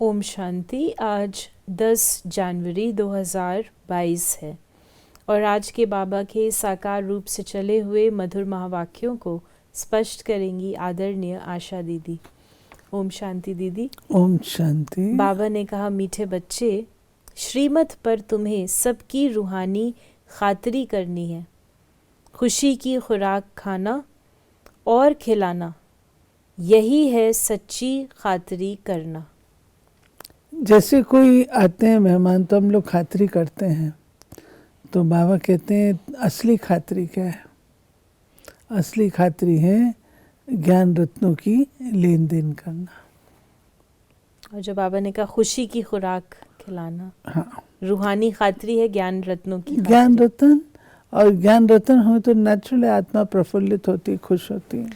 ओम शांति। आज 10 जनवरी 2022 है और आज के बाबा के साकार रूप से चले हुए मधुर महावाक्यों को स्पष्ट करेंगी आदरणीय आशा दीदी। ओम शांति दीदी। ओम शांति। बाबा ने कहा, मीठे बच्चे, श्रीमत पर तुम्हें सबकी रूहानी खातिरी करनी है। खुशी की खुराक खाना और खिलाना, यही है सच्ची खातिरी करना। जैसे कोई आते हैं मेहमान तो हम लोग खातिरी करते हैं, तो बाबा कहते हैं असली खातिरी क्या है? असली खातिरी है ज्ञान रत्नों की लेन देन करना। और जो बाबा ने कहा खुशी की खुराक खिलाना, हाँ, रूहानी खातिरी है ज्ञान रत्नों की खातिरी। ज्ञान रतन, और ज्ञान रतन हो तो नेचुरली आत्मा प्रफुल्लित होती, खुश होती है।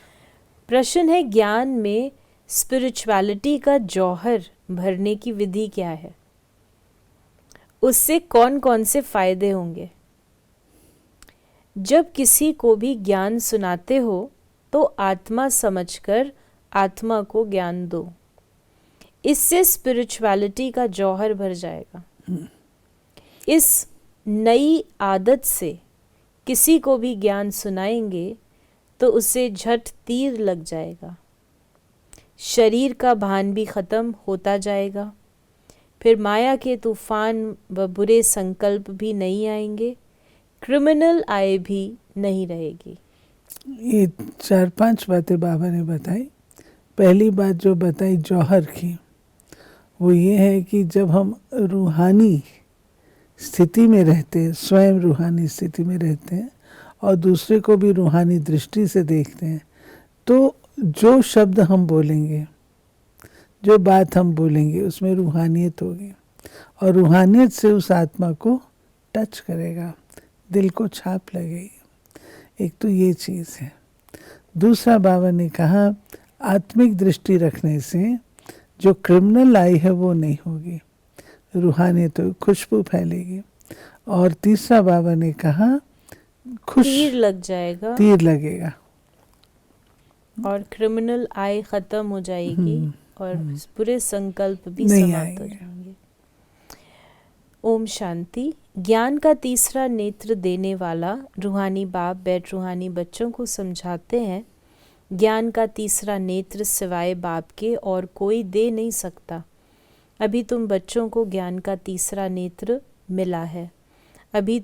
प्रश्न है, ज्ञान में स्पिरिचुअलिटी का जौहर भरने की विधि क्या है? उससे कौन कौन से फायदे होंगे? जब किसी को भी ज्ञान सुनाते हो तो आत्मा समझकर आत्मा को ज्ञान दो, इससे स्पिरिचुअलिटी का जौहर भर जाएगा। इस नई आदत से किसी को भी ज्ञान सुनाएंगे तो उसे झट तीर लग जाएगा, शरीर का भान भी खत्म होता जाएगा, फिर माया के तूफान व बुरे संकल्प भी नहीं आएंगे, क्रिमिनल आय भी नहीं रहेगी। ये 4-5 बातें बाबा ने बताई। पहली बात जो बताई जौहर की, वो ये है कि जब हम रूहानी स्थिति में रहते हैं, स्वयं रूहानी स्थिति में रहते हैं और दूसरे को भी रूहानी दृष्टि से देखते हैं, तो जो शब्द हम बोलेंगे, जो बात हम बोलेंगे, उसमें रूहानियत होगी और रूहानियत से उस आत्मा को टच करेगा, दिल को छाप लगेगी। एक तो ये चीज़ है। दूसरा बाबा ने कहा आत्मिक दृष्टि रखने से जो क्रिमिनल आई है वो नहीं होगी, रूहानियत होगी, खुशबू फैलेगी। और तीसरा बाबा ने कहा तीर लग जाएगा, तीर लगेगा और क्रिमिनल आय खत्म हो जाएगी और बुरे संकल्प भी नहीं समाप्त हो जाएंगे। ओम शांति। ज्ञान का तीसरा नेत्र देने वाला रूहानी बाप बैठ रूहानी बच्चों को समझाते हैं, ज्ञान का तीसरा नेत्र सिवाय बाप के और कोई दे नहीं सकता। अभी तुम बच्चों को ज्ञान का तीसरा नेत्र मिला है। अभी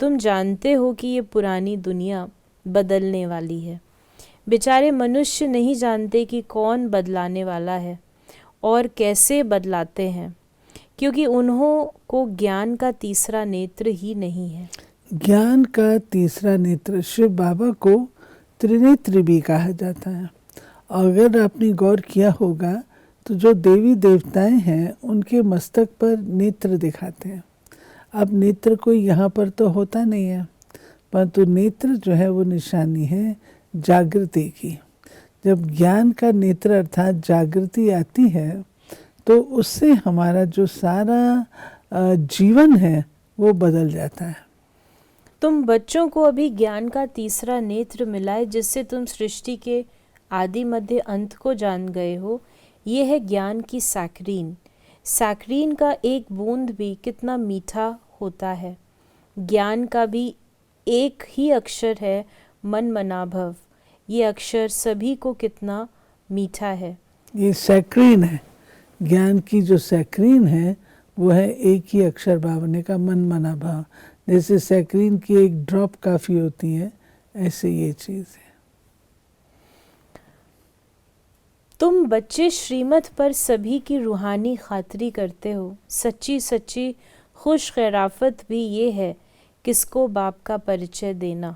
तुम जानते हो कि ये पुरानी दुनिया बदलने वाली है। बेचारे मनुष्य नहीं जानते कि कौन बदलाने वाला है और कैसे बदलाते हैं, क्योंकि उन्हों को ज्ञान का तीसरा नेत्र ही नहीं है। ज्ञान का तीसरा नेत्र शिव बाबा को त्रिनेत्र भी कहा जाता है। अगर आपने गौर किया होगा तो जो देवी देवताएं हैं उनके मस्तक पर नेत्र दिखाते हैं। अब नेत्र कोई यहाँ पर तो होता नहीं है, परंतु नेत्र जो है वो निशानी है जागृति की। जब ज्ञान का नेत्र अर्थात जागृति आती है तो उससे हमारा जो सारा जीवन है वो बदल जाता है। तुम बच्चों को अभी ज्ञान का तीसरा नेत्र मिला है, जिससे तुम सृष्टि के आदि मध्य अंत को जान गए हो। ये है ज्ञान की सैक्रीन। सैक्रीन का एक बूंद भी कितना मीठा होता है। ज्ञान का भी एक ही अक्षर है, मन मना भव। ये अक्षर सभी को कितना मीठा है। ये सैक्रीन है, ज्ञान की जो सैक्रीन है वो है एक ही अक्षर बाबा ने का मन मना भाव। जैसे सैक्रीन की एक ड्रॉप काफ़ी होती है, ऐसे ये चीज़ है। तुम बच्चे श्रीमत पर सभी की रूहानी खातिरी करते हो। सच्ची सच्ची खुश खैराफत भी ये है किसको बाप का परिचय देना।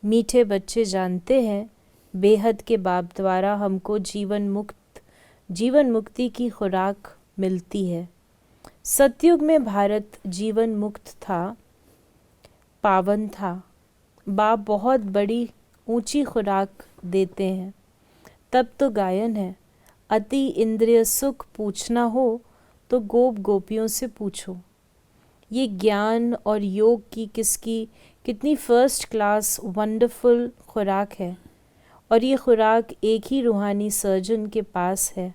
मीठे बच्चे जानते हैं बेहद के बाप द्वारा हमको जीवन मुक्ति की खुराक मिलती है। सतयुग में भारत जीवन मुक्त था, पावन था। बाप बहुत बड़ी ऊंची खुराक देते हैं। तब तो गायन है, अति इंद्रिय सुख पूछना हो तो गोप गोपियों से पूछो। ये ज्ञान और योग की कितनी फर्स्ट क्लास वंडरफुल खुराक है, और ये खुराक एक ही रूहानी सर्जन के पास है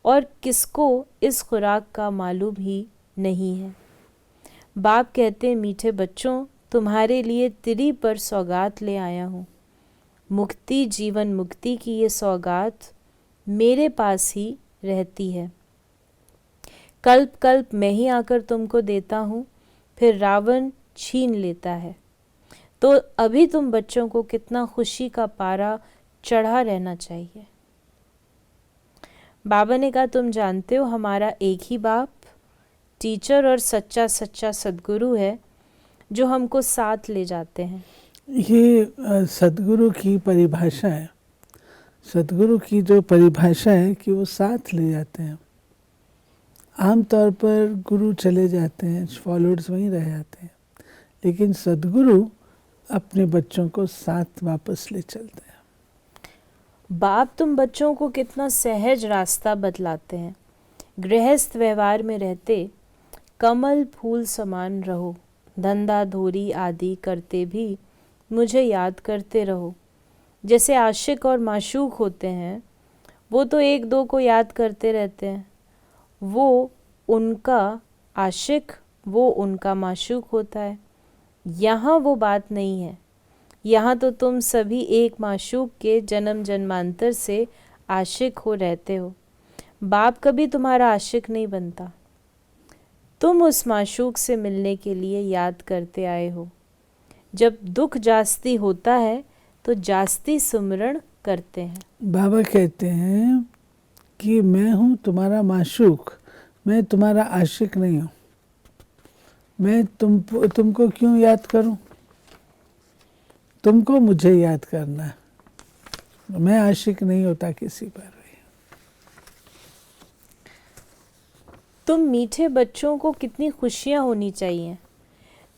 और किसको इस खुराक का मालूम ही नहीं है। बाप कहते हैं, मीठे बच्चों, तुम्हारे लिए तिरी पर सौगात ले आया हूँ। मुक्ति, जीवन मुक्ति की ये सौगात मेरे पास ही रहती है। कल्प कल्प मैं ही आकर तुमको देता हूँ, फिर रावण छीन लेता है। तो अभी तुम बच्चों को कितना खुशी का पारा चढ़ा रहना चाहिए। बाबा ने कहा, तुम जानते हो हमारा एक ही बाप टीचर और सच्चा सच्चा सद्गुरु है जो हमको साथ ले जाते हैं। ये सद्गुरु की परिभाषा है। सद्गुरु की जो परिभाषा है कि वो साथ ले जाते हैं। आमतौर पर गुरु चले जाते हैं, फॉलोअर्स वहीं रह जाते हैं, लेकिन सद्गुरु अपने बच्चों को साथ वापस ले चलते हैं। बाप तुम बच्चों को कितना सहज रास्ता बतलाते हैं। गृहस्थ व्यवहार में रहते कमल फूल समान रहो, धंधा धोरी आदि करते भी मुझे याद करते रहो। जैसे आशिक और माशूक होते हैं, वो तो एक दो को याद करते रहते हैं। वो उनका आशिक, वो उनका माशूक होता है। यहाँ वो बात नहीं है। यहाँ तो तुम सभी एक माशूक के जन्म जन्मांतर से आशिक हो रहते हो। बाप कभी तुम्हारा आशिक नहीं बनता। तुम उस माशूक से मिलने के लिए याद करते आए हो। जब दुख जास्ती होता है तो जास्ती सुमरण करते हैं। बाबा कहते हैं कि मैं हूँ तुम्हारा माशूक, मैं तुम्हारा आशिक नहीं हूँ। मैं तुमको क्यों याद करूं? तुमको मुझे याद करना है। मैं आशिक नहीं होता किसी पर भी। तुम मीठे बच्चों को कितनी खुशियाँ होनी चाहिए।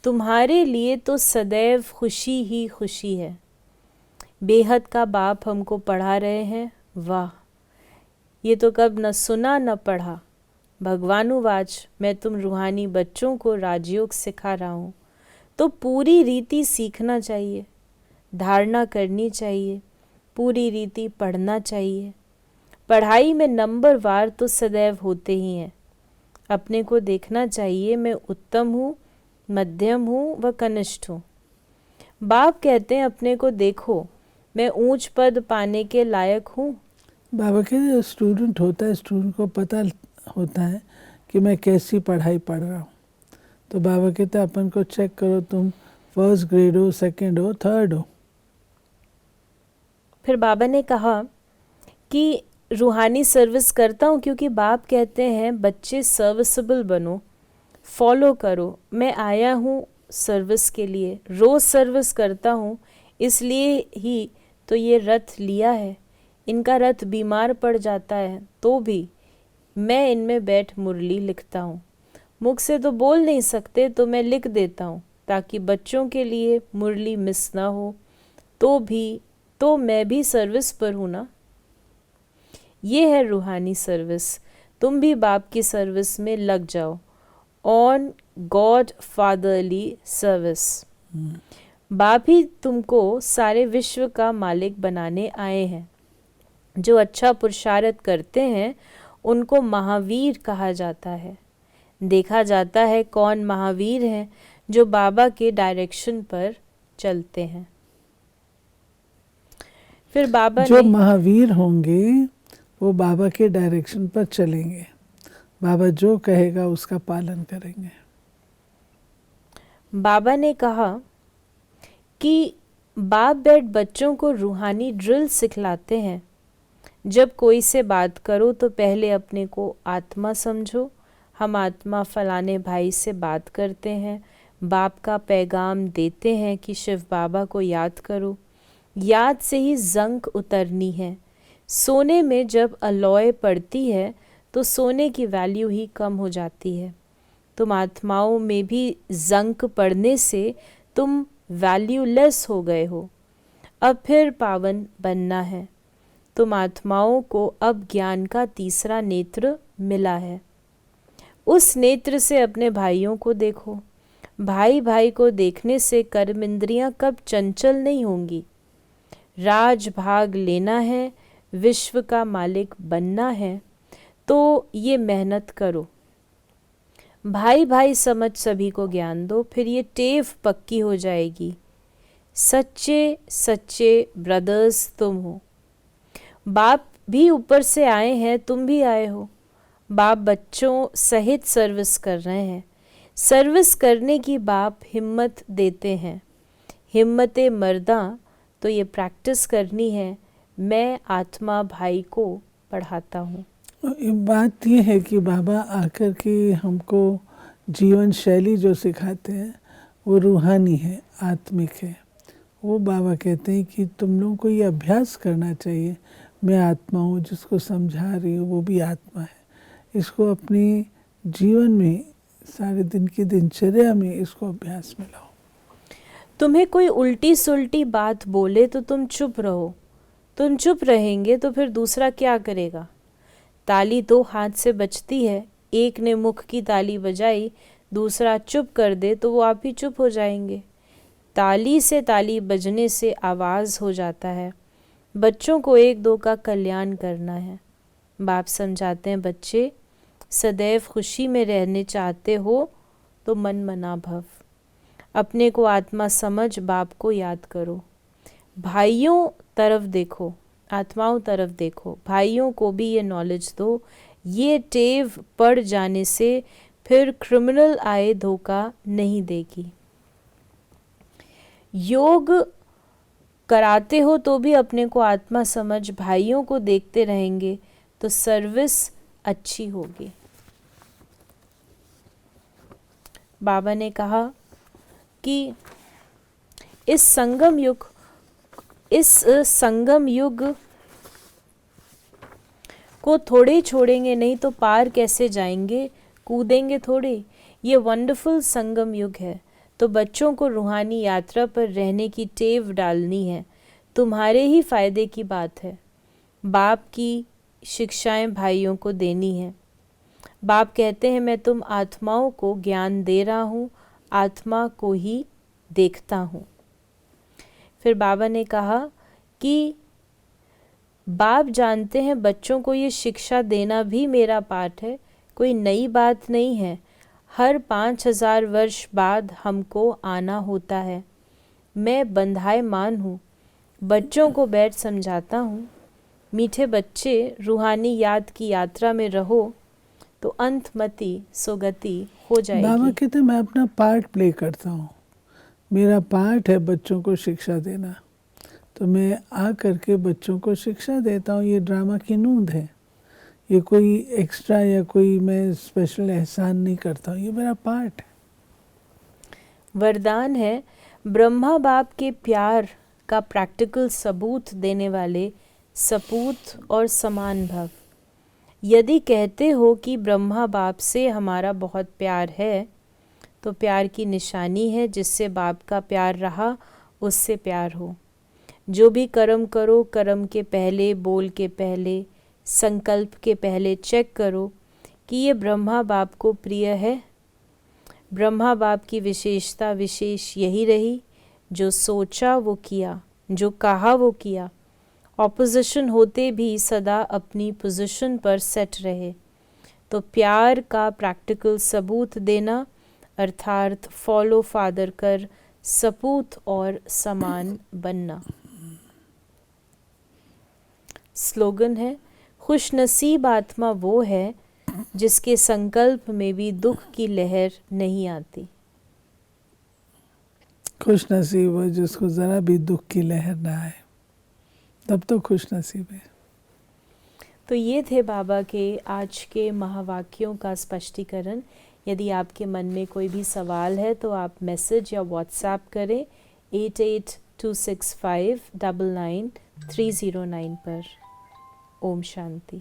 तुम्हारे लिए तो सदैव खुशी ही खुशी है। बेहद का बाप हमको पढ़ा रहे हैं। वाह, ये तो कब न सुना न पढ़ा। भगवानुवाच, मैं तुम रूहानी बच्चों को राजयोग सिखा रहा हूँ, तो पूरी रीति सीखना चाहिए, धारणा करनी चाहिए, पूरी रीति पढ़ना चाहिए। पढ़ाई में नंबर वार तो सदैव होते ही हैं। अपने को देखना चाहिए, मैं उत्तम हूँ, मध्यम हूँ व कनिष्ठ हूँ। बाप कहते हैं, अपने को देखो, मैं ऊंच पद पाने के लायक हूँ। बाबा कहते हैं, स्टूडेंट होता है, स्टूडेंट को पता होता है कि मैं कैसी पढ़ाई पढ़ रहा हूँ। तो बाबा कहते हैं, अपन को चेक करो, तुम फर्स्ट ग्रेड हो, सेकंड हो, थर्ड हो। फिर बाबा ने कहा कि रूहानी सर्विस करता हूँ क्योंकि बाप कहते हैं, बच्चे सर्विसेबल बनो, फॉलो करो। मैं आया हूँ सर्विस के लिए, रोज़ सर्विस करता हूँ, इसलिए ही तो ये रथ लिया है। इनका रथ बीमार पड़ जाता है तो भी मैं इनमें बैठ मुरली लिखता हूँ। मुख से तो बोल नहीं सकते तो मैं लिख देता हूँ, ताकि बच्चों के लिए मुरली मिस ना हो। तो मैं भी सर्विस पर हूँ ना। ये है रूहानी सर्विस। तुम भी बाप की सर्विस में लग जाओ। On God fatherly service. बाप ही तुमको सारे विश्व का मालिक बनाने आए हैं। जो अच्छा पुरुषार्थ करते हैं उनको महावीर कहा जाता है। देखा जाता है कौन महावीर हैं, जो बाबा के डायरेक्शन पर चलते हैं। फिर बाबा जो महावीर होंगे वो बाबा के डायरेक्शन पर चलेंगे। बाबा जो कहेगा उसका पालन करेंगे। बाबा ने कहा कि बाप बैठ बच्चों को रूहानी ड्रिल सिखलाते हैं। जब कोई से बात करो तो पहले अपने को आत्मा समझो। हम आत्मा फलाने भाई से बात करते हैं, बाप का पैगाम देते हैं कि शिव बाबा को याद करो। याद से ही जंक उतरनी है। सोने में जब अलॉय पड़ती है तो सोने की वैल्यू ही कम हो जाती है। तुम आत्माओं में भी जंक पड़ने से तुम वैल्यूलेस हो गए हो। अब फिर पावन बनना है। तुम आत्माओं को अब ज्ञान का तीसरा नेत्र मिला है। उस नेत्र से अपने भाइयों को देखो। भाई भाई को देखने से कर्म इंद्रियां कब चंचल नहीं होंगी। राज भाग लेना है, विश्व का मालिक बनना है, तो ये मेहनत करो। भाई भाई समझ सभी को ज्ञान दो, फिर ये टेव पक्की हो जाएगी। सच्चे सच्चे ब्रदर्स तुम हो। बाप भी ऊपर से आए हैं, तुम भी आए हो। बाप बच्चों सहित सर्विस कर रहे हैं। सर्विस करने की बाप हिम्मत देते हैं। हिम्मत मर्दा तो ये प्रैक्टिस करनी है। मैं आत्मा भाई को पढ़ाता हूँ। बात ये है कि बाबा आकर के हमको जीवन शैली जो सिखाते हैं वो रूहानी है, आत्मिक है। वो बाबा कहते हैं कि तुम लोगों को ये अभ्यास करना चाहिए। मैं आत्मा हूँ, जिसको समझा रही हूँ वो भी आत्मा है। इसको अपने जीवन में, सारे दिन की दिनचर्या में इसको अभ्यास में लाओ। तुम्हें कोई उल्टी सुल्टी बात बोले तो तुम चुप रहो। तुम चुप रहेंगे तो फिर दूसरा क्या करेगा? ताली दो हाथ से बजती है। एक ने मुख की ताली बजाई, दूसरा चुप कर दे तो वो आप ही चुप हो जाएंगे। ताली से ताली बजने से आवाज़ हो जाता है। बच्चों को एक दो का कल्याण करना है। बाप समझाते हैं, बच्चे सदैव खुशी में रहने चाहते हो तो मन मना भव। अपने को आत्मा समझ बाप को याद करो। भाइयों तरफ देखो, आत्माओं तरफ देखो। भाइयों को भी ये नॉलेज दो। ये टेव पड़ जाने से फिर क्रिमिनल आए धोखा नहीं देगी। योग कराते हो तो भी अपने को आत्मा समझ भाइयों को देखते रहेंगे तो सर्विस अच्छी होगी। बाबा ने कहा कि इस संगम युग को थोड़े छोड़ेंगे नहीं तो पार कैसे जाएंगे, कूदेंगे थोड़े। ये वंडरफुल संगम युग है, तो बच्चों को रूहानी यात्रा पर रहने की टेव डालनी है। तुम्हारे ही फायदे की बात है। बाप की शिक्षाएं भाइयों को देनी है। बाप कहते हैं, मैं तुम आत्माओं को ज्ञान दे रहा हूँ, आत्मा को ही देखता हूँ। फिर बाबा ने कहा कि बाप जानते हैं बच्चों को ये शिक्षा देना भी मेरा पाठ है, कोई नई बात नहीं है। हर 5000 वर्ष बाद हमको आना होता है। मैं बंधायमान हूँ, बच्चों को बैठ समझाता हूँ। मीठे बच्चे, रूहानी याद की यात्रा में रहो तो अंतमति सुगति हो जाएगी। बाबा कहते मैं अपना पार्ट प्ले करता हूँ। मेरा पार्ट है बच्चों को शिक्षा देना, तो मैं आ करके बच्चों को शिक्षा देता हूँ। ये ड्रामा की नूंद है, ये कोई एक्स्ट्रा या कोई मैं स्पेशल एहसान नहीं करता हूँ, ये मेरा पार्ट है। वरदान है, ब्रह्मा बाप के प्यार का प्रैक्टिकल सबूत देने वाले सपूत और समान भव। यदि कहते हो कि ब्रह्मा बाप से हमारा बहुत प्यार है, तो प्यार की निशानी है जिससे बाप का प्यार रहा उससे प्यार हो। जो भी कर्म करो, कर्म के पहले, बोल के पहले, संकल्प के पहले चेक करो कि ये ब्रह्मा बाप को प्रिय है। ब्रह्मा बाप की विशेषता विशेष यही रही, जो सोचा वो किया, जो कहा वो किया। ऑपोजिशन होते भी सदा अपनी पोजीशन पर सेट रहे। तो प्यार का प्रैक्टिकल सबूत देना अर्थात फॉलो फादर कर सपूत और समान बनना। स्लोगन है, खुशनसीब आत्मा वो है जिसके संकल्प में भी दुख की लहर नहीं आती। खुश नसीब हो जिसको ज़रा भी दुख की लहर ना आए, तब तो खुश नसीब है। तो ये थे बाबा के आज के महावाक्यों का स्पष्टीकरण। यदि आपके मन में कोई भी सवाल है तो आप मैसेज या व्हाट्सएप करें 8826599309 पर। ओम शांति।